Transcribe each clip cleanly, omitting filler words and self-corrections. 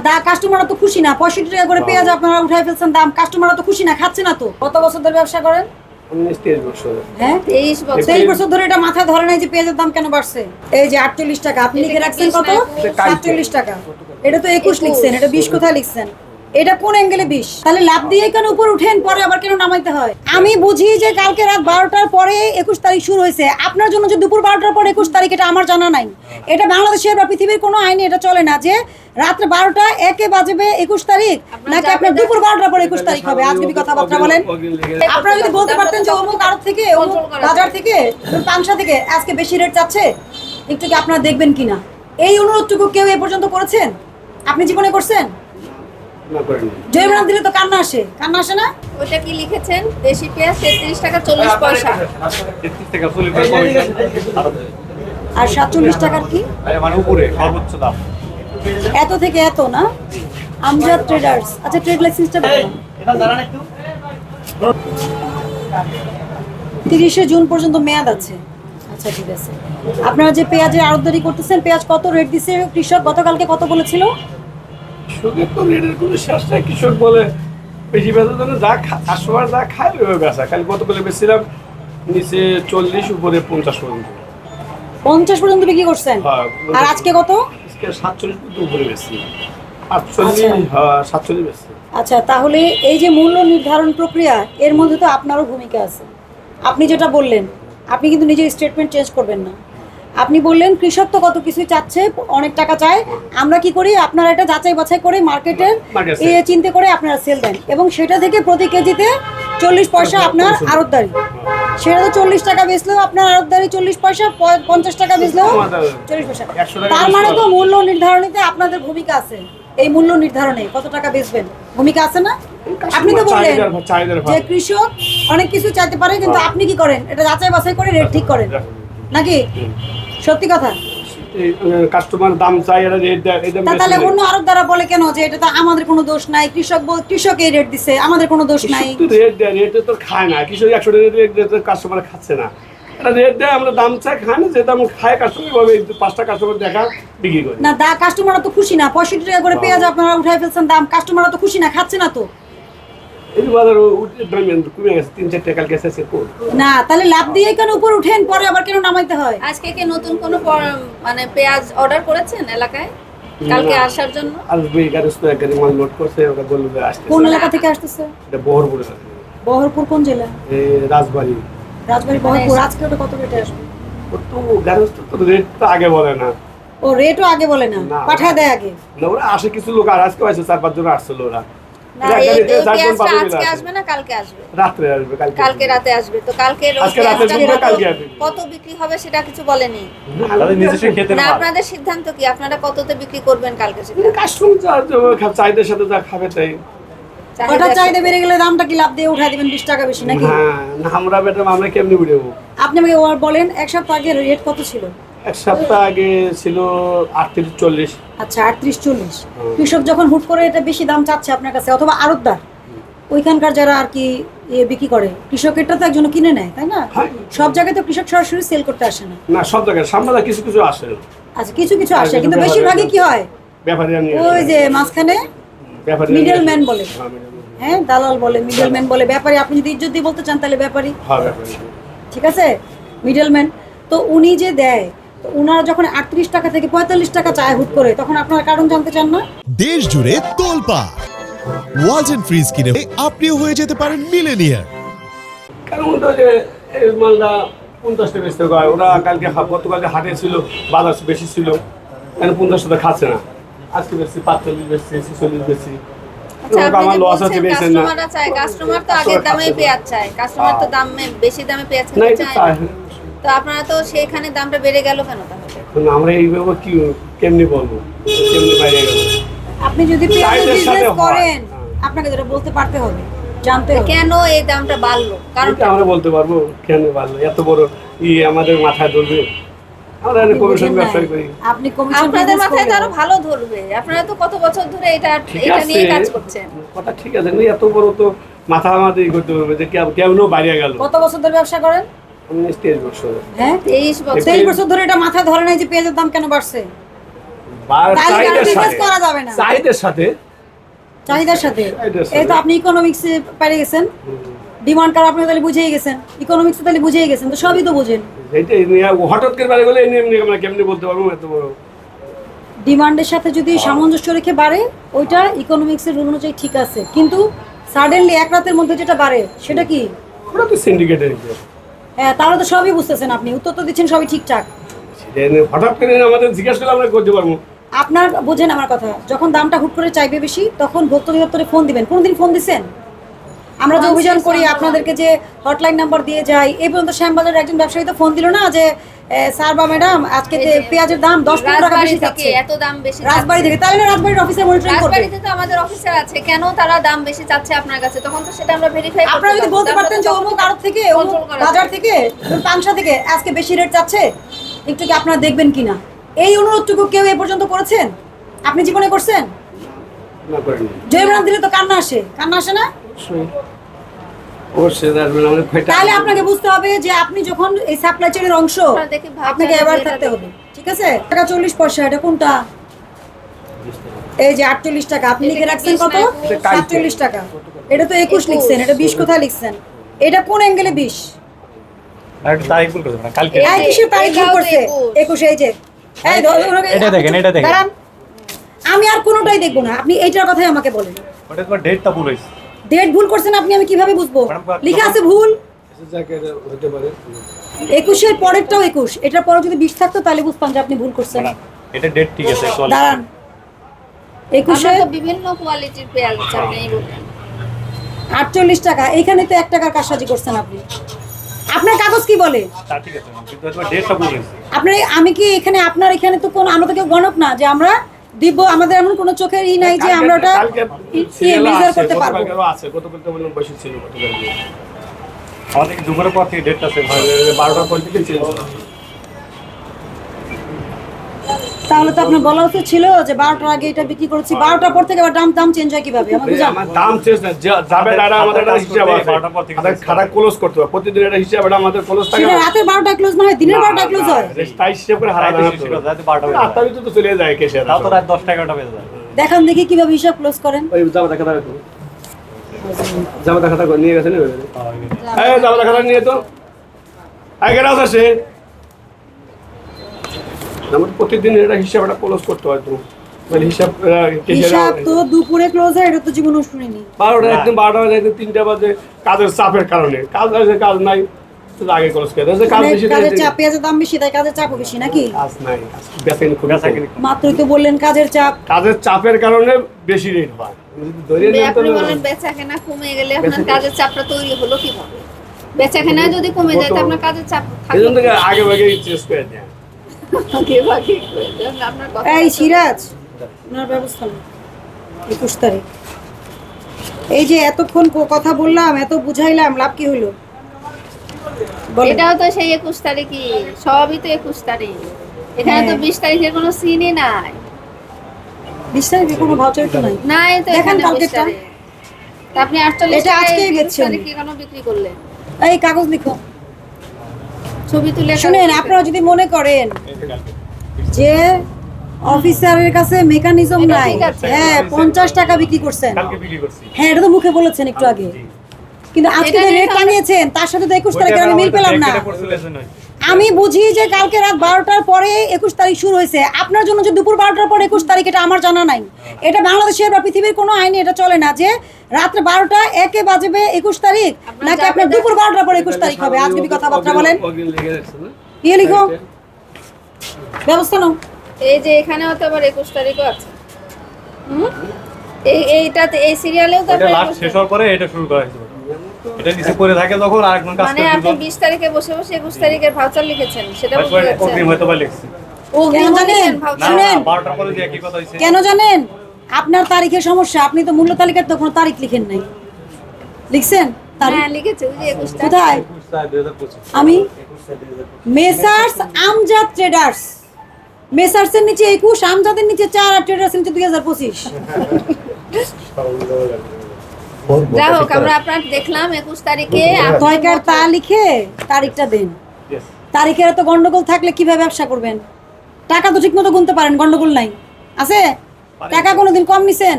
দা কাস্টমাররা তো খুশি না। 65 টাকা করে পেঁয়াজ আপনারা উঠাই ফেলছেন দাম, কাস্টমাররা তো খুশি না, খাচ্ছে না তো। কত বছর ধরে ব্যবসা করেন? 23 বছর। হ্যাঁ 23 বছর ধরে এটা মাথায় ধরে নাই যে পেঁয়াজের দাম কেন বাড়ছে। এই যে 48 টাকা আপনি লিখে রাখছেন কত? 47 টাকা। এটা তো 21 লিখছেন, এটা 20 কোথায় লিখছেন? এটা কোন অ্যাঙ্গেলে 20? তাহলে লাভ দিয়ে কেন উপর উঠেন, পরে আবার কেন নামাইতে হয়? আমি বুঝি যে কালকে রাত 12টার পরে 21 তারিখ শুরু হয়েছে, আপনার জন্য যে দুপুর 12টার পরে 21 তারিখ এটা আমার জানা নাই। এটা বাংলাদেশের বা পৃথিবীর কোনো আইনে এটা চলে না যে রাত্রে 12টা একে বাজবে 21 তারিখ নাকি আপনার দুপুর 12টার পরে 21 তারিখ হবে। আজকে কথাবার্তা বলেন। আপনারা যদি বলতে পারতেন যে অমুক আড়ত থেকে অমুক বাজার থেকে পাংশা থেকে আজকে বেশি রেট চাচ্ছে, একটু কি আপনারা দেখবেন কিনা? এই অনুরোধটুকু কেউ এ পর্যন্ত করেছেন? আপনি জীবনে করছেন? জয়মান দিলে তো কান্না আসে, কান্না আসে না? ওটা কি লিখেছেন? দেশি পেঁয়াজ 33 টাকা 40 পয়সা। 33 টাকা 40 পয়সা আর 47 টাকার কি? মানে উপরে সর্বোচ্চ দাম। এত থেকে এত না? আমজাদ ট্রেডার্স। আচ্ছা ট্রেড লাইসেন্সটা বলুন। এটা দাঁড়ান একটু। 30 জুন পর্যন্ত মেয়াদ আছে। আচ্ছা ঠিক আছে। আপনারা যে পেঁয়াজের আড়তদারি করতেছেন, পেঁয়াজ কত রেট দিছে কৃষক গতকালকে কত বলেছিল? কৃষকের তো রেটের কোনো শেষ নাই। কৃষক বলে বেশি বেচার জন্য যা কাস্টমার যা খায় ওইভাবে বেচা। কাল গতকালে বেচছিলাম নিচে 40 উপরে 50 পর্যন্ত। 50 পর্যন্ত বিক্রি করছেন? হ্যাঁ। আর আজকে কত? আজকে 47 পর্যন্ত উপরে বেচছি। 48 হ্যাঁ 47 বেচছি। আচ্ছা তাহলে এই যে মূল্য নির্ধারণ প্রক্রিয়া, এর মধ্যে তো আপনারও ভূমিকা আছে। আপনি যেটা বললেন, আপনি কিন্তু নিজের স্টেটমেন্ট চেঞ্জ করবেন না। আপনি বললেন কৃষক তো কত কিছুই চাচ্ছে, অনেক টাকা চায়, আমরা কি করি আপনারা এটা যাচাই বাছাই করে মার্কেটের চিন্তা করে আপনারা সেল দেন এবং সেটা থেকে প্রতি কেজিতে 40 পয়সা আপনার আড়তদারি। সেটা তো 40 টাকা বেচলেও আপনার আড়তদারি 40 পয়সা, 50 টাকা বেচলেও 40 পয়সা। তার মানে তো মূল্য নির্ধারণীতে আপনাদের ভূমিকা আছে। এই মূল্য নির্ধারণে কত টাকা বেচবেন ভূমিকা আছে না? আপনি তো বললেন যে কৃষক অনেক কিছু চাইতে পারে, কিন্তু আপনি কি করেন? এটা যাচাই বাছাই করে রেট ঠিক করেন নাকি? সত্যি কথা। কাস্টমার দাম চাই আর রেট দেয়। তাহলে অন্য আড়তদাররা বলে কেন যে এটা তো আমাদের কোনো দোষ নাই, কৃষক এই রেট দিছে, আমাদের কোনো দোষ নাই? রেট দেয়, রেট তো খায় না কৃষক। 100 টাকা রেট দিতে কাস্টমার খাচ্ছে না। এটা রেট দেয়, আমরা দাম চাই, খায় না। যে দাম খায় কাস্টমার ভাবে 5টা কাস্টমার দেখা বিক্রি করে না। দা কাস্টমাররা তো খুশি না। 65 টাকা করে পেঁয়াজ আপনারা উঠাই ফেলছেন দাম, কাস্টমাররা তো খুশি না, খাচ্ছে না তো। এই বাজার কমে গেছে 3-4 টাকা কালকে এসেছে না। তাহলে লাভ দিয়ে কেন উপর উঠেন, পরে আবার কেন নামাইতে হয়? আজকে কি নতুন কোনো মানে পেঁয়াজ অর্ডার করেছেন এলাকায় কালকে আসার জন্য? আসবে গাড়ি তো এক গাড়ি মাল লোড করছে, ওটা বলবে আসতে। কোন এলাকা থেকে আসতেছে? এটা বহরপুর থেকে। বহরপুর কোন জেলা? এই রাজবাড়ী। রাজবাড়ী বহরপুর। আজকে ওটা কত রেটে আসবে? তো গাড়ি তো রেট তো আগে বলে না। ও রেটও আগে বলে না, পাঠায় দেয় আগে। না ওরা আসে কিছু লোক, আর আজকে আসে 4-5 জন আসছিল ওরা। না এই পেঁয়াজটা আজকে আসবে না কালকে আসবে? রাতে আসবে। কালকে রাতে আসবে। তো কালকে আজকে রাতে আসবে, কালকে আসবে। কত বিক্রি হবে সেটা কিছু বলেনি? আমাদের নিজস্ব খেতে না। আপনাদের সিদ্ধান্ত কি? আপনারা কততে বিক্রি করবেন কালকে সেটা? কাস্টমার চাহিদার সাথে যা খাবে তাই। হঠাৎ চাহিদা বেড়ে গেলে দামটা কি লাভ দিয়ে উঠাই দিবেন 20 টাকা বেশি নাকি? হ্যাঁ না, আমরা ম্যাডাম আমরা কেমনে উঠাবো? আপনি আমাকে বলেন 1 সপ্তাহ আগে রেট কত ছিল? 1 সপ্তাহ আগে ছিল 38-40। আচ্ছা 38-40। কৃষক যখন হুট করে এটা বেশি দাম চাচ্ছে আপনার কাছে, অথবা আড়তদার ওইখানকার যারা আর কি বিক্রি করে, কৃষকেরটা তো একজন কিনে নেয়, তাই না? সব জায়গায় তো কৃষক সরাসরি সেল করতে আসে না। না সব জায়গায় সামনে কিছু কিছু আসে। আচ্ছা কিছু কিছু আসে, কিন্তু বেশিরভাগই কি হয় ব্যাপারী ওই যে মাঝখানে মিডলম্যান বলে। হ্যাঁ দালাল বলে, মিডলম্যান বলে। ব্যাপারী আপনি যদি ইজ্জত দিয়ে বলতে চান তাহলে ব্যাপারী। ঠিক আছে মিডলম্যান। তো উনি যে দেয়, তো উনারা যখন 38 টাকা থেকে 45 টাকা চায় হুট করে, তখন আপনারা কারণ জানতে চান না? দেশ জুড়ে তোলপা ওয়ালটন ফ্রিজ কিনে আপনিও হয়ে যেতে পারেন মিলেনিয়ার। কারণ ওটা যে এই মালটা 50 টাকা বেচতে হয়। ওরা কালকে গতকালকে হাটে ছিল, বাজার বেশি ছিল, এখন 50 টাকা খাচ্ছে না। আজকে বেশি 45 বেশি 46 বেশি। আচ্ছা আপনি যে বলছেন কাস্টমাররা চায়, কাস্টমার তো আগের দামেই পেঁয়াজ চায়, কাস্টমার তো দামে বেশি দামে পেঁয়াজ কিনতে চায় না। তো আপনারা তো সেইখানে দামটা বেড়ে গেল কেন তাহলে? আমরা এইভাবে কি কেমনি বলবো, কেমনি বাইরে গেল? আপনি যদি পেঁয়াজের বিজনেস করেন আপনাকে যেটা বলতে পারতে হবে, জানতে হবে কেন এই দামটা বাড়লো। কারণ আমরা বলতে পারবো কেন বাড়লো। এত বড় আমাদের মাথায় ধরবে? আমরা এনে কমিশন ব্যবসা করি। আপনি কমিশন আপনাদের মাথায় তো আরো ভালো ধরবে। আপনারা তো কত বছর ধরে এটা নিয়ে কাজ করছেন। কথা ঠিক আছে, কিন্তু এত বড় তো মাথা আমাদের করতে হবে যে কেমন বাইরে গেল। কত বছর ধরে ব্যবসা করেন? 23 বছর। হ্যাঁ 23 বছর। 23 বছর ধরে এটা মাথায় ধরে নাই যে পেঁয়াজের দাম কেন বাড়ছে। তাহলে চাহিদার business সাথে করা যাবে না। চাহিদার সাথে চাহিদার সাথে চাহিদার সাথে। এই তো আপনি ইকোনমিক্সে পেরে গেছেন, ডিমান্ড কার আপনি তাহলে বুঝেই গেছেন, ইকোনমিক্সে তাহলে বুঝেই গেছেন, তো সবই তো বুঝেন। এইটাই নিয়ে হঠাৎ করে বাড়ে গেলে এমনি আমরা কেমনি বলতে পারবো এত বড় ডিমান্ডের সাথে যদি সামঞ্জস্য রেখে বাড়ে ওইটা ইকোনমিক্সের রুল অনুযায়ী ঠিক আছে, কিন্তু সাডেনলি এক রাতের মধ্যে যেটা বাড়ে সেটা কি? ওরা তো সিন্ডিকেটের হ্যাঁ, তাহলে তো সবই বুঝতেছেন আপনি, উত্তর তো দিচ্ছেন সবই ঠিকঠাক। হঠাৎ করে আমাদের জিজ্ঞেস করলে আমরা করতে পারবো। আপনার বোঝেন আমার কথা, যখন দামটা হুট করে চাইবে বেশি তখন ভোক্তা অধিদপ্তরে ফোন দিবেন। কোনদিন ফোন দিছেন? আমরা যে অভিযান করি আপনাদেরকে যে হটলাইন নাম্বার দিয়ে যাই, এই পর্যন্ত শ্যামবাজারের একজন ব্যবসায়ী তো ফোন দিল না যে স্যার বা ম্যাডাম আজকে পেঁয়াজের দাম 10-15 টাকা বেশি রাজবাড়ি থেকে যাচ্ছে এত দাম বেশি রাজবাড়ি থেকে, তাহলে রাজবাড়ির অফিসে মনিটরিং করবে। রাজবাড়িতে তো আমাদের অফিসার আছে, কেন তারা দাম বেশি চাচ্ছে আপনার কাছে, তখন তো সেটা আমরা ভেরিফাই করতে আপনারা যদি পারবো। বলতে পারতেন যে অমুক আড়ত থেকে অমুক Control করা বাজার যায়। থেকে পাংশা থেকে আজকে বেশি রেট চাচ্ছে, একটু কি আপনারা দেখবেন কিনা? এই অনুরোধটুকু কেউ এ পর্যন্ত করেছেন? আপনি জীবনে করছেন? না করেনি জয়রাম দিলে তো কান্না আসে, কান্না আসে না? অবশ্যই আসবেন আমাদের খয়টা তাহলে আপনাকে বুঝতে হবে যে আপনি যখন এই সাপ্লাই চেইনের অংশ, আপনারা দেখে ভাবছেন আপনাকে যে এবার এটা থাকতে হবে, ঠিক আছে? টাকা 40 পয়সা, এটা কোনটা? এই যে 48 টাকা আপনি লিখে রাখছেন কত? 47 টাকা। এটা তো 21 লিখছেন, এটা 20 কোথায় লিখছেন? এটা কোন অ্যাঙ্গেলে 20? একটা তারিখ ভুল করছে না কালকে এই কিসের তারিখ ভুল এটাও তো করছে? 21 এই যে এই এটা দেখেন, এটা দেখেন। দাঁড়ান, আমি আর কোনোটাই দেখবো না, আপনি এইটার কথাই আমাকে বলেন। ওটা তোমার ডেটটা ভুল হয়েছে ডেট ভুল করছেন আপনি, আমি কিভাবে বুঝবো? ম্যাডাম, লিখা আছে ভুল। যাকে হতে পারে 21-এর পরেরটাও 21, এটার পরে যদি 20 থাকতো তাহলে বুঝতাম যে আপনি ভুল করছেন। না, এটা ডেট ঠিক আছে চল দাঁড়ান, আমরা 21-এ তো বিভিন্ন কোয়ালিটির পেঁয়াজ আছে, আপনি এই বললেন 48 টাকা, এইখানে তো 1 টাকার কারসাজি করছেন আপনি। আপনার কাগজ কি বলে? তা ঠিক আছে ম্যাম, কিন্তু তোমার ডেটটা ভুল হয়েছে আপনার আমি কি এখানে আপনার এখানে তো কোন আমরা তো কেউ গণক না যে আমরা দিব, আমাদের এমন কোনো চোখের ই নাই যে আমরা ওটা মেজার করতে পারবো। আছে গতকাল তো বললাম বসে ছিল গতকাল আমাদের কি দুপুরের পর থেকে ডেটটা সেভ হয় 12টার পর থেকে ছিল তাহলে তো আপনার বলা উচিত ছিল যে 12টার আগে এটা বিক্রি করেছি, 12টার পর থেকে আবার দাম চেঞ্জ হয় কিভাবে? আমার বুঝান। আমার দাম চেঞ্জ না যাবে দাঁড়া আমাদের একটা হিসাব আছে 12টার পর থেকে আমাদের খাতা ক্লোজ করতে হবে প্রতিদিন একটা হিসাব এটা আমাদের ক্লোজ থাকে সেটা রাতের 12টায় ক্লোজ না হয়, দিনের 12টায় ক্লোজ হয়। তাই হিসাব করে হারা রাতে দাঁড়া ছিল, রাতে 12টা বেজে যায়। আটটার ভিতরে তো চলে যায় কেসে তাও তো রাত 10টা 11টা বেজে যায় দেখান দেখি কিভাবে হিসাব ক্লোজ করেন। ওই জামাতা খাতা রাখো জামাতা খাতা নিয়ে গেছে না এই জামাতা খাতা নিয়ে তো আগে রাত আসে আমার প্রতিদিন এটা হিসাব একটা ক্লোজ করতে হয় তো মানে হিসাব হিসাব তো দুপুরে ক্লোজ হয়, এটা তো জীবনও শুনিনি। 12টা একদম 12টা বাজে একদম 3টা বাজে কাজের চাপের কারণে কাজ আছে কাজ নাই তো আগে ক্লোজ করে দেয় কাজ মানে বেশি কাজের চাপ, পেঁয়াজের দাম বেশি তাই কাজের চাপও বেশি নাকি? কাজ নাই বেসেন খুব বেচা কিনি মাত্রই তো বললেন কাজের চাপ। কাজের চাপের কারণে বেশি রেট হয় যদি ধরে নেন আপনি তাহলে বলেন বেচাকেনা কমে গেলে আপনার কাজের চাপটা তৈরি হলো কিভাবে? বেচাকেনা যদি কমে যায় তো আপনার কাজের চাপ এই জন্য থাকবে থেকে আগে ভাগে চেস করে দেয় আগে আপনার কথা এই সিরাজ, আপনার ব্যবস্থা নেই। 21 তারিখ, এই যে এতক্ষণ কথা বললাম, এত বুঝাইলাম, লাভ কি হইলো? বলেন। এটাও তো সেই 21 তারিখই, সবই তো 21 তারিখ, এখানে তো হ্যাঁ। 20 তারিখের কোনো সিনই নাই। 20 তারিখে কোনো ভাউচার তো নাই। নাই তো দেখেন এখানে 20 কালকেরটা। তারিখ। তা আপনি 48 এটা আজকেই বেচছেন। তারিখে কেন বিক্রি করলেন? এই কাগজ লিখো। ছবি তুলে শুনেন, আপনারা যদি মনে করেন যে অফিসারের কাছে মেকানিজম এটা নাই, ঠিক আছে। হ্যাঁ 50 টাকা বিক্রি করছেন, কালকে বিক্রি করছি হ্যাঁ এটা তো মুখে বলেছেন একটু আগে, কিন্তু আজকে এটা যে নিয়ে রেট টানিয়েছেন তার সাথে তো 21 তারিখের আমি মিল পেলাম না। আমি বুঝি যে কালকে রাত 12টার পরে 21 তারিখ শুরু হয়েছে, আপনার জন্য যে দুপুর 12টার পরে 21 তারিখ এটা আমার জানা নাই। এটা বাংলাদেশের বা পৃথিবীর কোনো আইনে এটা চলে না যে রাত্রে 12টা একে বাজবে 21 তারিখ নাকি আপনার দুপুর 12টার পরে 21 তারিখ হবে। আজকে কথাবার্তা বলেন, ইয়ে লিখো, ব্যবস্থা নাও। এই যে এখানেও তো আবার 21 তারিখও আছে। এইটাতে এই সিরিয়ালেও তো এটা আপনার লাস্ট শেষ হওয়ার পরে এটা শুরু করা হয়েছে এটা নিচে পড়ে থাকে তখন আরেকজন কাজ মানে করে আপনি 20 তারিখে বসে বসে 21 তারিখের ভাউচার লিখেছেন, সেটা বলতে অগ্রিম চাচ্ছেন? হয়তো বা লিখছি কেন জানেন? না শুনেন, 12টার পরে যে একই কথা হইছে কেন জানেন? আপনার তারিখের সমস্যা, আপনি তো মূল্য তালিকার তো কোনো তারিখ লিখেন নাই। লিখছেন তারিখ হ্যাঁ লিখেছে, ওই যে 21 তারিখ। কোথায়? 2025 আমি মেসার্স আমজাদ ট্রেডার্স, মেসার্সের নিচে 21, আমজাদের নিচে 4 আর ট্রেডার্সের নিচে 2025। যাই হোক, আমরা আপনার দেখলাম 21 তারিখে দয়কার তা লিখে তারিখটা দেন। Yes. তারিখের এত গন্ডগোল থাকলে কিভাবে ব্যবসা করবেন? টাকা তো ঠিক মতো গুনতে পারেন, গন্ডগোল নাই। আছে? টাকা কোনোদিন কম নিছেন?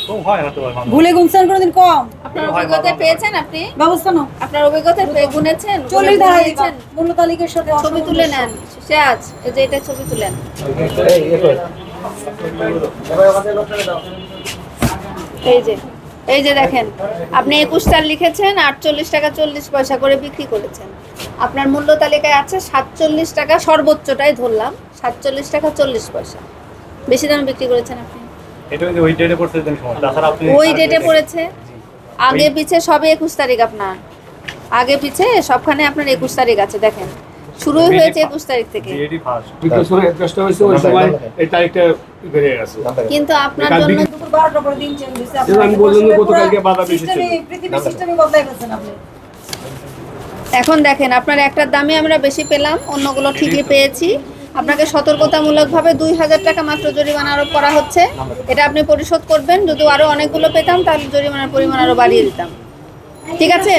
কম হয় না তো ভাই। ভুলে গুনছেন কোনোদিন কম? আপনার অভিজ্ঞতায় পেয়েছেন আপনি? ব্যবস্থা নাও। আপনার অভিজ্ঞতায় গুনেছেন? 40 ধারা দিয়েছেন? মূল্য তালিকার সাথে ছবি তুলে নেন সে আজ এই যে এটা ছবি তুলেন। এই যে দেখেন আপনি 21 চাল লিখেছেন 48 টাকা 40 পয়সা করে বিক্রি করেছেন। আপনার মূল্য তালিকায় আছে 47 টাকা, সর্বোচ্চটাই ধরলাম 47 টাকা 40 পয়সা। বেশি দামে বিক্রি করেছেন আপনি। এটা ওই ডেটে পড়ছে দেন সময়। তাছাড়া আপনি ওই ডেটে পড়েছে, আগে পিছে সবই 21 তারিখ আপনার, আগে পিছে সবখানে আপনার 21 তারিখ আছে। দেখেন শুরুই হয়েছে 21 তারিখ থেকে, এডি ফার্স্ট। বিকেল সময় চেষ্টা হয়েছে ওই সময় এই তারিখটা বেরিয়ে গেছে। কিন্তু আপনার কাল জন্য বিকেল- দুপুর 12টার পরে দিন চেঞ্জ হইছে। যেটা আমি বললাম যে গতকালকে বাধা বেশি ছিল। পৃথিবীর সিস্টেমই বদলাই ফেলছেন আপনি। এখন দেখেন আপনার একটার দামে আমরা বেশি পেলাম, অন্যগুলো ঠিকই পেয়েছি। আপনাকে সতর্কতামূলকভাবে 2000 টাকা মাত্র জরিমানা আরোপ করা হচ্ছে। এটা আপনি পরিশোধ করবেন। যদি আরো অনেকগুলো পেতাম তাহলে জরিমানার পরিমাণ আরো বাড়িয়ে দিতাম। ঠিক আছে?